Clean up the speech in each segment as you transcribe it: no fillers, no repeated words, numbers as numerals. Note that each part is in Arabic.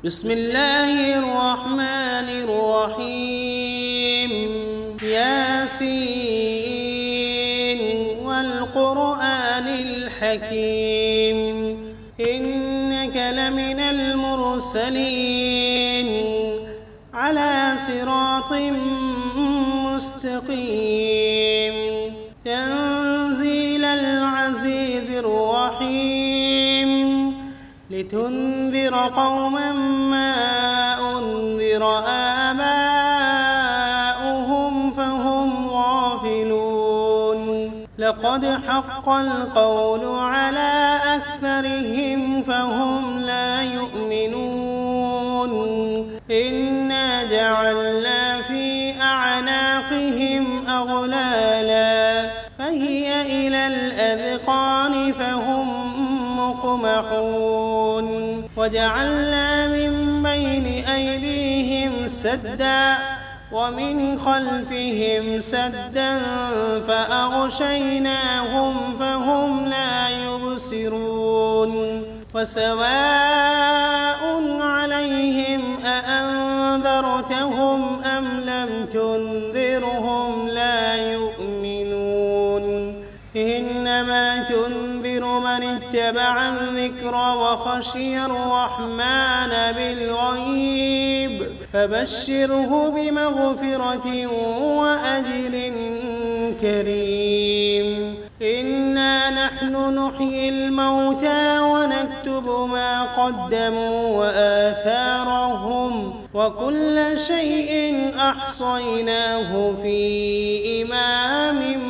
بسم الله الرحمن الرحيم ياسين والقرآن الحكيم إنك لمن المرسلين على صراط مستقيم تنزيل العزيز الرحيم لتنذر قوما ما أنذر آباؤهم فهم غافلون لقد حق القول على أكثرهم فهم لا يؤمنون إنا جعلنا في أعناقهم أغلالا فهي إلى الأذقان فهم مقمحون وجعلنا من بين أيديهم سدا ومن خلفهم سدا فأغشيناهم فهم لا يبصرون وسواء عليهم أأنذرتهم أم لم تنذرهم لا يؤمنون إنما تنذر من اتبع الذكر وخشي الرحمن بالغيب فبشره بمغفرة وأجر كريم إنا نحن نحيي الموتى ونكتب ما قدموا وآثارهم وكل شيء أحصيناه في إمام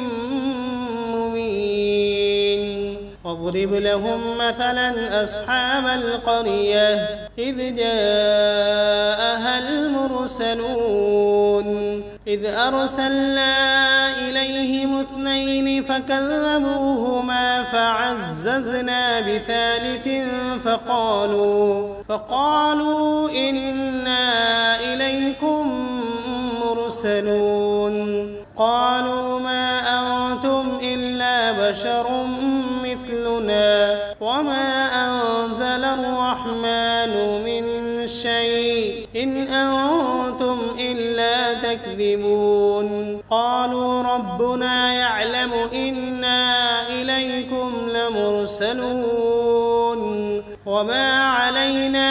واضرب لهم مثلا أصحاب القرية إذ جاءها المرسلون إذ أرسلنا إليهم 2 فكذبوهما فعززنا بثالث فقالوا إنا إليكم مرسلون قالوا ما أنتم إلا بشر مثلنا وما أنزل الرحمن من شيء إن أنتم إلا تكذبون قالوا ربنا يعلم إنا إليكم لمرسلون وما علينا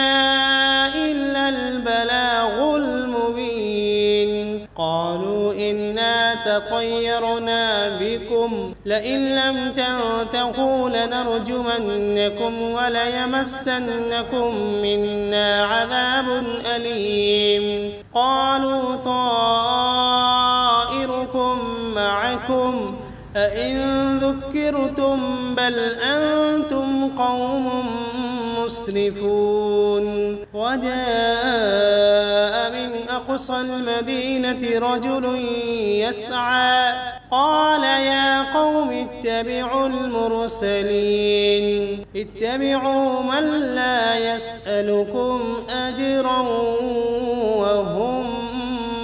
إلا البلاغ المبين قالوا إنا تطيرنا بكم لئن لم تنتهوا لنرجمنكم وليمسنكم منا عذاب أليم قالوا طائركم معكم أئن ذكرتم بل أنتم قوم مسرفون وجاء من أقصى المدينة رجل يسعى قال يا قوم اتبعوا المرسلين اتبعوا من لا يسألكم أجرا وهم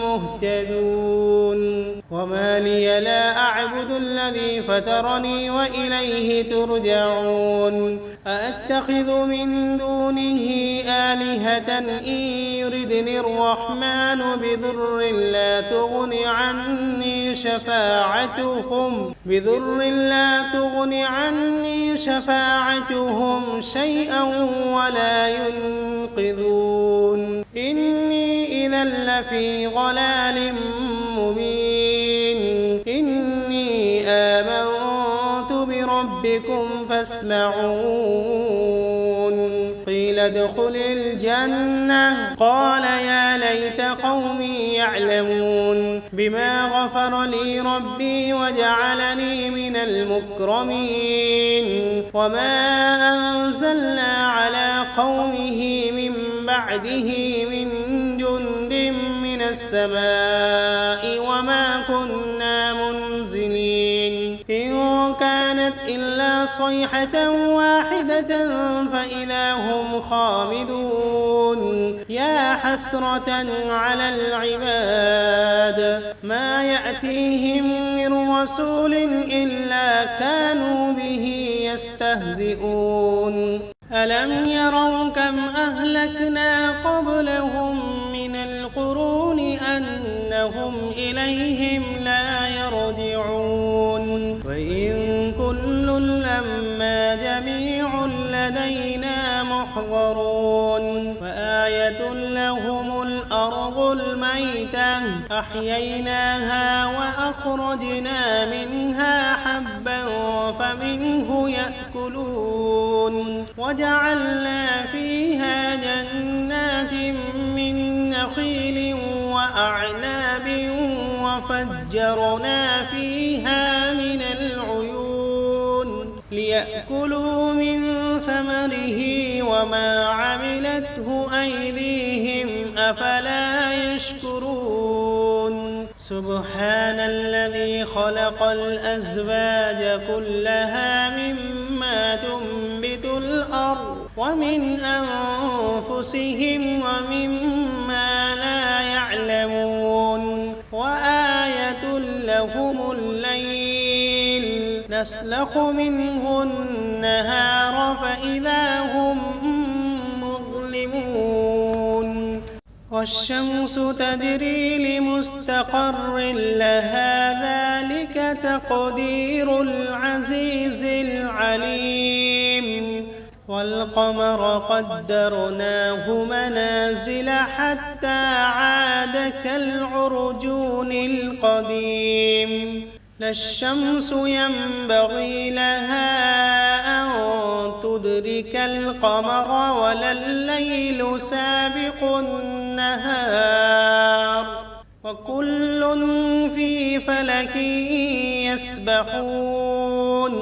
مهتدون وما لي لا أعبد الذي فطرني وإليه ترجعون أأتخذ من دونه آلهة إن يردني الرحمن بضر لا تغن عني شفاعتهم شيئا ولا ينقذون إني إذا لفي ضلال مبين إني آمنت بربكم فاسمعون قيل ادخل الجنة قال يا ليت قومي يعلمون بما غفر لي ربي وجعلني من المكرمين وما أنزلنا على قومه من بعده من جند من السماء وما كنا منزلين إن كانت إلا صيحة واحدة فإذا هم خامدون يا حسرة على العباد ما يأتيهم من رسول إلا كانوا به يستهزئون ألم يروا كم أهلكنا قبلهم من القرون أنهم إليهم لا يرجعون وإن كل لما جميع لدينا محضرون وآية لهم الأرض الميتة أحييناها وأخرجنا منها حبا فمنه يأكلون وجعلنا فيها جنات من نخيل وأعناب وفجرنا فيها من العيون ليأكلوا من ثمره وما عملته أيديهم أفلا يشكرون سبحان الذي خلق الأزواج كلها مما تنبت الأرض ومن أنفسهم ومما لا يعلمون وآية لهم الليل نسلخ منه النهار فإذا هم مظلمون والشمس تجري لمستقر لها ذلك تقدير العزيز العليم والقمر قدرناه منازل حتى عاد كالعرجون القديم لا الشمس ينبغي لها أن تدرك القمر ولا الليل سابق النهار وكل في فلك يسبحون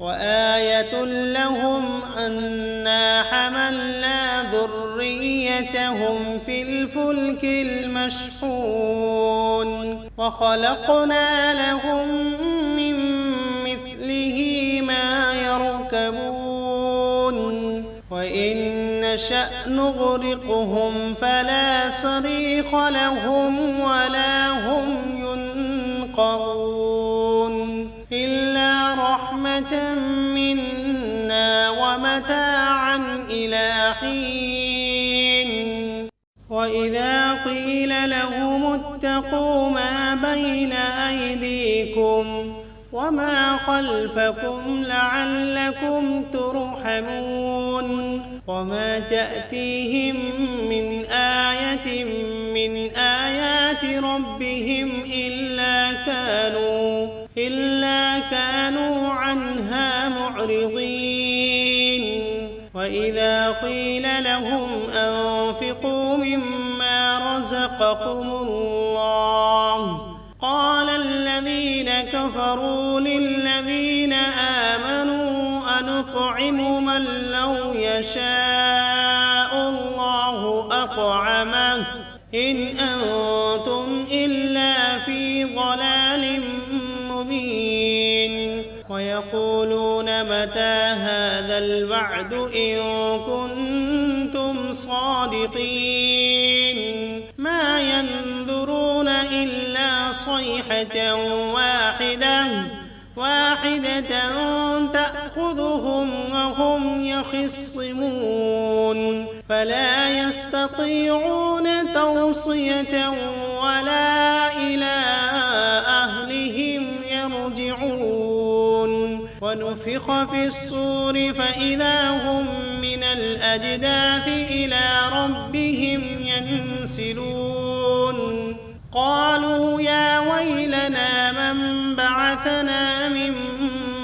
وآية لهم أنا حملنا ذريتهم في الفلك المشحون وخلقنا لهم من مثله ما يركبون وإن نشأ نغرقهم فلا صريخ لهم ولا هم ينقذون إلا رحمة منا ومتاعا إلى حين وإذا قيل لهم اتقوا ما بين أيديكم وما خلفكم لعلكم ترحمون وما تأتيهم من آية من آيات ربهم إلا كانوا عنها معرضين وإذا قيل لهم أنفقوا مما رزقكم الله قال الذين كفروا للذين آمنوا أنطعم من لو يشاء الله أطعمه إن أنتم إلا في ضلال مبين ويقولون متى هذا الوعد إن كنتم صادقين ما ينظرون إلا صيحة واحدة تأخذهم وهم يخصمون فلا يستطيعون توصية ولا إلى أهلهم يرجعون ونفخ في الصور فإذا هم من الأجداث إلى ربهم ينسلون قالوا يا ويلنا من بعثنا من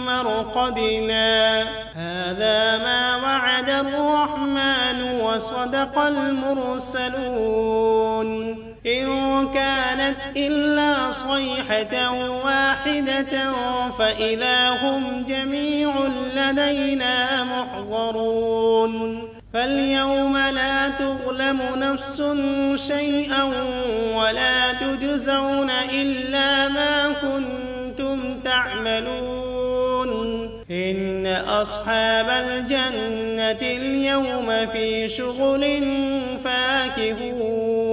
مرقدنا هذا ما وعد الرحمن وصدق المرسلون إن كانت إلا صيحة واحدة فإذا هم جميع لدينا محضرون فاليوم لا تظلم نفس شيئا ولا تجزون إلا ما كنتم تعملون إن أصحاب الجنة اليوم في شغل فاكهون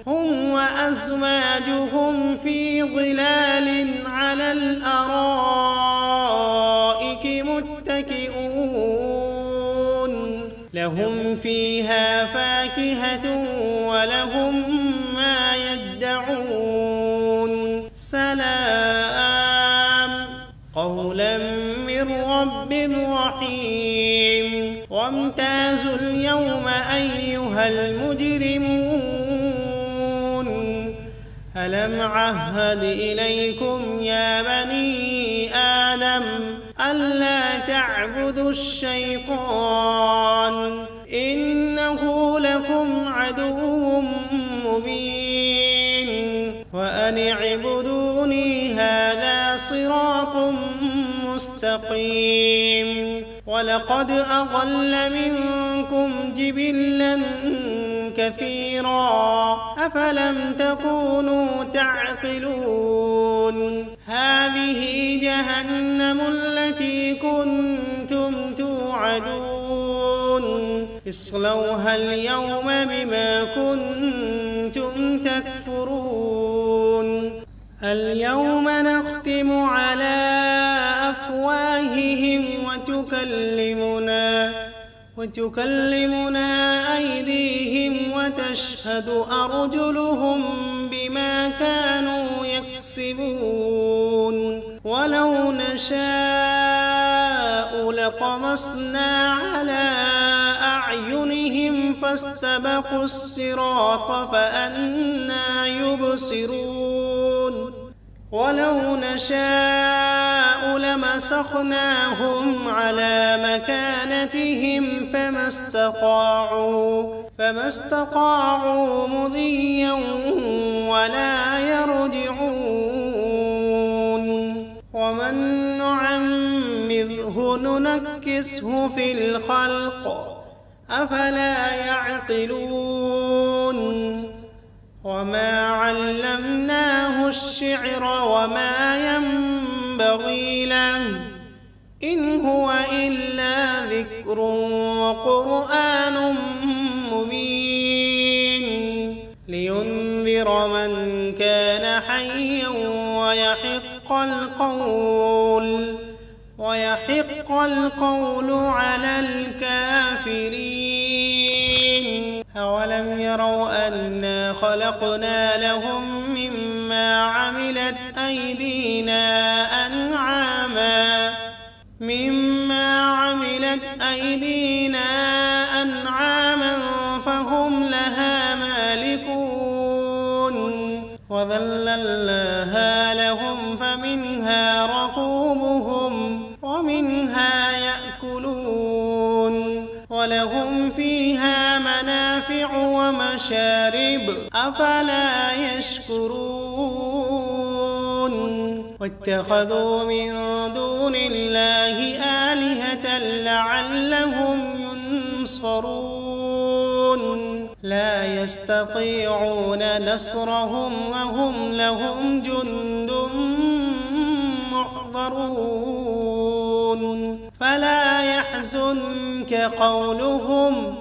هم وأزواجهم في ظلال على الأرائك متكئون فيها فاكهة ولهم ما يدعون سلام قولا من رب رحيم وامتازوا اليوم أيها المجرمون ألم عهد إليكم يا بني آدم ألا تعبدوا الشيطان إنه لكم عدو مبين وأن اعبدوني هذا صراط مستقيم ولقد أضل منكم جبلا كثيرا أفلم تكونوا تعقلون هذه جهنم التي كنتم توعدون اصلوها اليوم بما كنتم تكفرون اليوم نختم على أفواههم وتكلمنا أيديهم وتشهد أرجلهم بما كانوا يكسبون ولو نشاء لطمسنا على أعينهم فاستبقوا الصراط فأنى يبصرون ولو نشاء لمسخناهم على مكانتهم فما استطاعوا مضيا ولا يرجعون ومن نعمره ننكسه في الخلق أفلا يعقلون وما علمناه الشعر وما ينبغي له إن هو إلا ذكر وقرآن مبين لينذر من كان حيا ويحق القول على الكافرين أولم يروا أنا خلقنا لهم مما عملت أيدينا أنعاما فهم لها مالكون وذللناها لهم فمنها ركوبهم ومنها يأكلون ولهم فيها منافع ومشارب أفلا يشكرون واتخذوا من دون الله آلهة لعلهم ينصرون لا يستطيعون نصرهم وهم لهم جند محضرون فلا يحزنك قولهم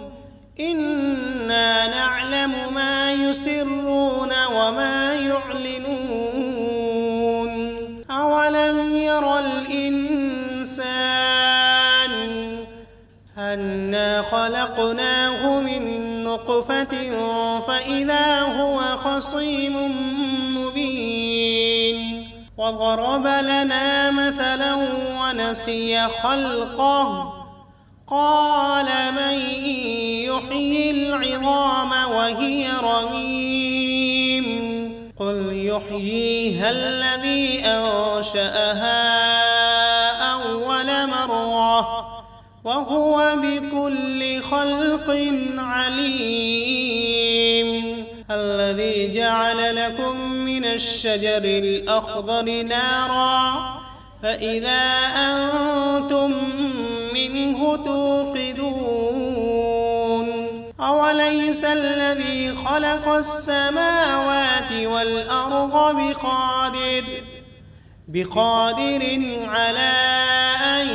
إنا نعلم ما يسرون وما يعلنون أولم ير الإنسان أنا خلقناه من نطفة فإذا هو خصيم مبين وضرب لنا مثلا ونسي خلقه قال من يحيي العظام وهي رميم قل يحييها الذي أنشأها أول مرة وهو بكل خلق عليم الذي جعل لكم من الشجر الأخضر نارا فإذا أنتم منه توقدون أوليس الذي خلق السماوات والأرض بقادر على أن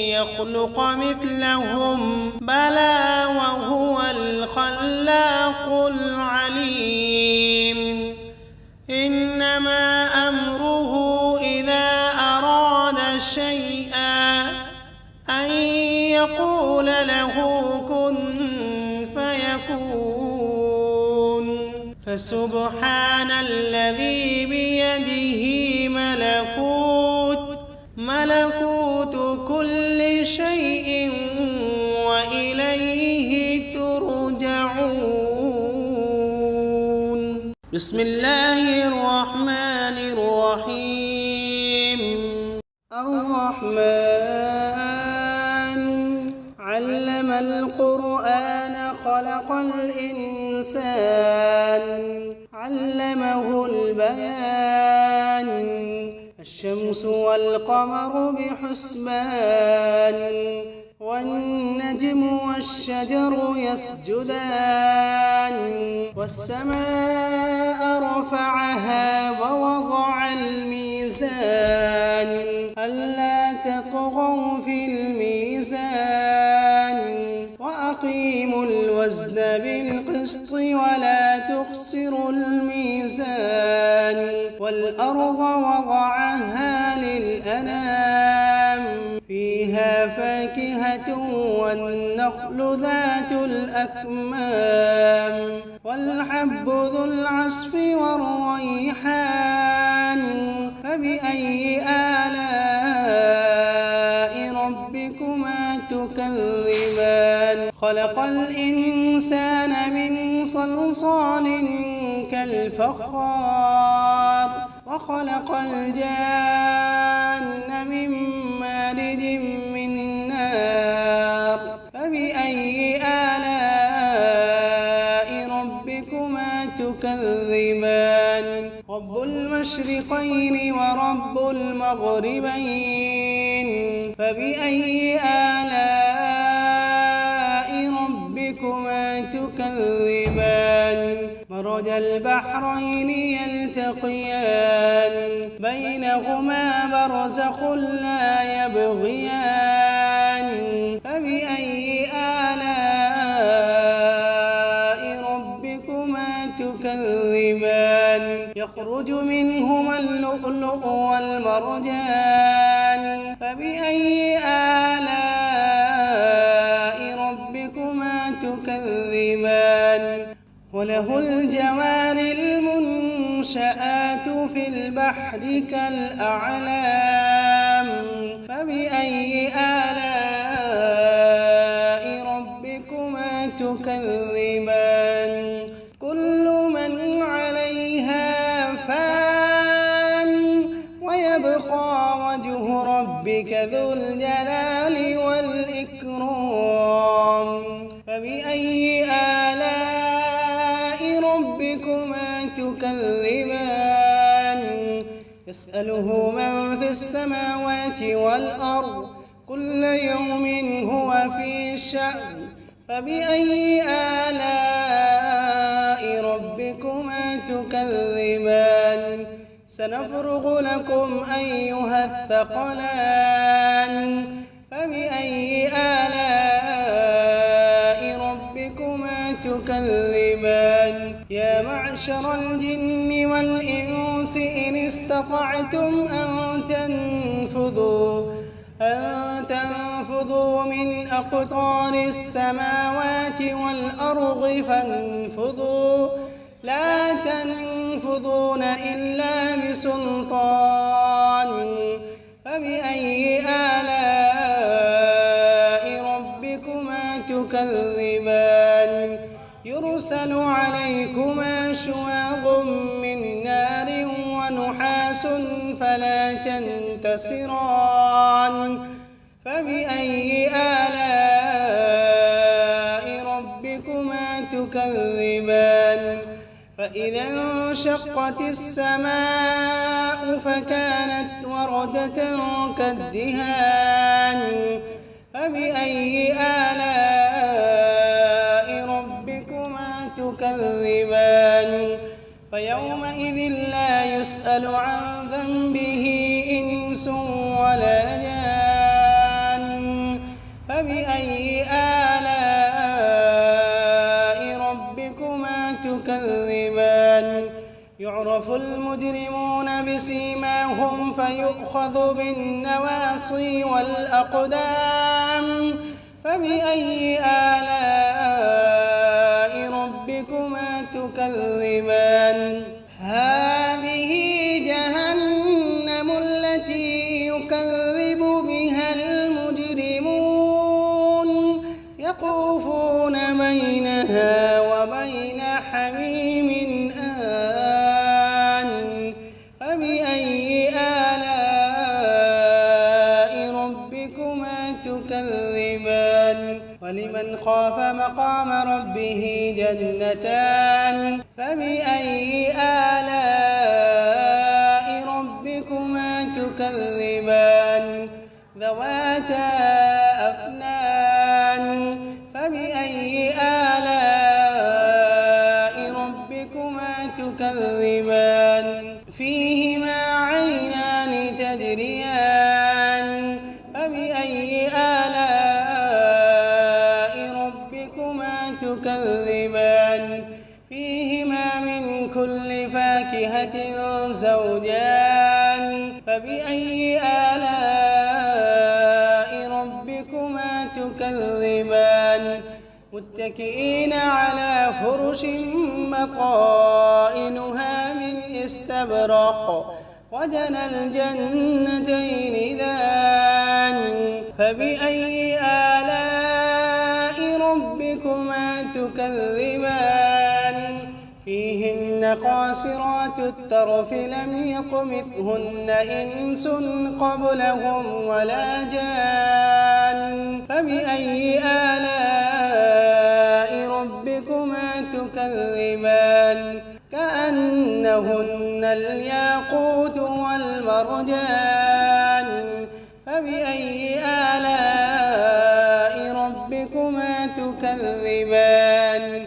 يخلق مثلهم بلى وهو الخلاق العليم إنما أمره إذا أراد شيئا أن يقول له كن فسبحان الذي بيده ملكوت كل شيء وإليه ترجعون. بسم الله الرحمن الرحيم. الرحمن علم القرآن خلق الإنسان علمه البيان الشمس والقمر بحسبان والنجم والشجر يسجدان والسماء رفعها ووضع الميزان ألا تطغوا في الميزان وأقيموا الوزن بالقسط ولا تخسروا الميزان والأرض وضعها للأنام فيها فاكهة والنخل ذات الأكمام والحب ذو العصف والريحان فبأي آلاء ربكما تكذبان خلق الإنسان من صلصال كالفخار وخلق الجان من مارد من نار فبأي آلاء ربكما تكذبان رب المشرقين ورب المغربين فبأي آلاء ربكما تكذبان مرج البحرين يلتقيان بينهما برزخ لا يبغيان فبأي آلاء ربكما تكذبان يخرج منهما اللؤلؤ والمرجان فبأي آلاء ربكما تكذبان وله الجوار المنشآت في البحر كالأعلام فبأي آلاء ربكما تكذبان كل من عليها فان ويبقى وجه ربك ذو الجلال والإكرام فبأي آلاء ربكما تكذبان يسأله من في السماوات والأرض كل يوم هو في شأن فبأي آلاء ربكما تكذبان سنفرغ لكم أيها الثقلان فبأي آلاء ربكما تكذبان يا معشر الجن والإنس إن استطعتم أن تنفذوا من أقطار السماوات والأرض فانفذوا لا تنفذون إلا بسلطان فبأي آلاء ربكما تكذبان يرسل عليكما شواظ من نار ونحاس فلا تنتصران فبأي آلاء ربكما تكذبان فإذا انشقت السماء فكانت وردة كالدهان فبأي آلاء ربكما تكذبان فيومئذ لا يسأل عن ذنبه إنس ولا جان فبأي آلاء ربكما تكذبان يعرف المجرمون بسيماهم فيؤخذ بالنواصي والأقدام فبأي آلاء ربكما تكذبان هذه جهنم التي يكذب بها المجرمون يطوفون بينها وبين حميم آن فبأي آلاء ربكما تكذبان ولمن خاف مقام ربه جنتان فبأي آلاء ربكما تكذبان ذواتا أفنان فبأي آلاء ربكما تكذبان فيهما عينان تجريان فبأي آلاء ربكما تكذبان فيهما من كل فاكهة زوجان فبأي آلاء ربكما تكذبان متكئين على فرش بطائنها من استبرق وجنى الجنتين دان فبأي آلاء ربكما تكذبان فيهن قاصرات الطرف لم يطمثهن إنس قبلهم ولا جان فبأي آلاء ربكما تكذبان كأنهن الياقوت والمرجان فبأي آلاء ربكما تكذبان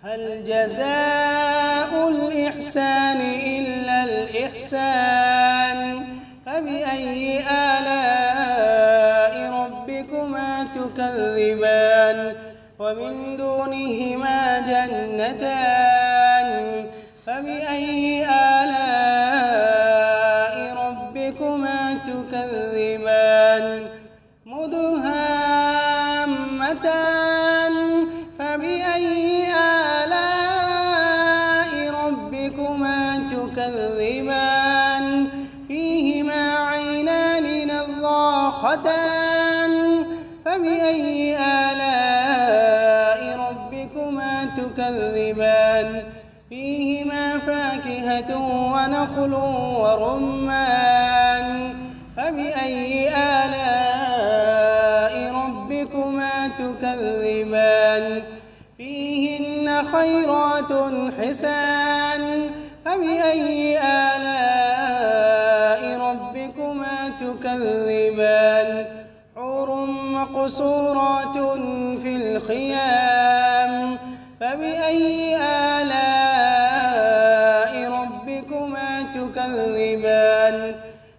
هل جزاء الإحسان إلا الإحسان فبأي آلاء ربكما تكذبان ومن دونهما جنتان فبأي آلاء ربكما تكذبان مدهامتان فبأي آلاء ربكما تكذبان فيهما عينان نضاختان فبأي آلاء ربكما تكذبان فيهما فاكهة ونخل ورمان فبأي آلاء ربكما تكذبان فيهن خيرات حسان فبأي آلاء ربكما تكذبان حور مقصورات في الخيام فبأي آلاء ربكما تكذبان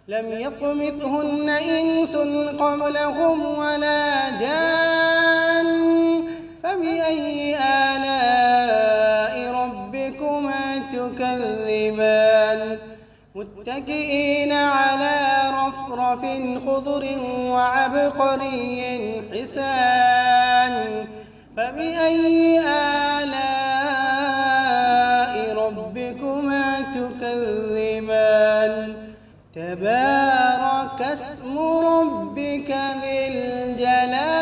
لم يطمثهن إنس قبلهم ولا جان فبأي آلاء ربكما تكذبان متكئين على رفرف خضر وعبقري حسان فبأي آلاء ربكما تكذبان تبارك اسم ربك ذي الجلال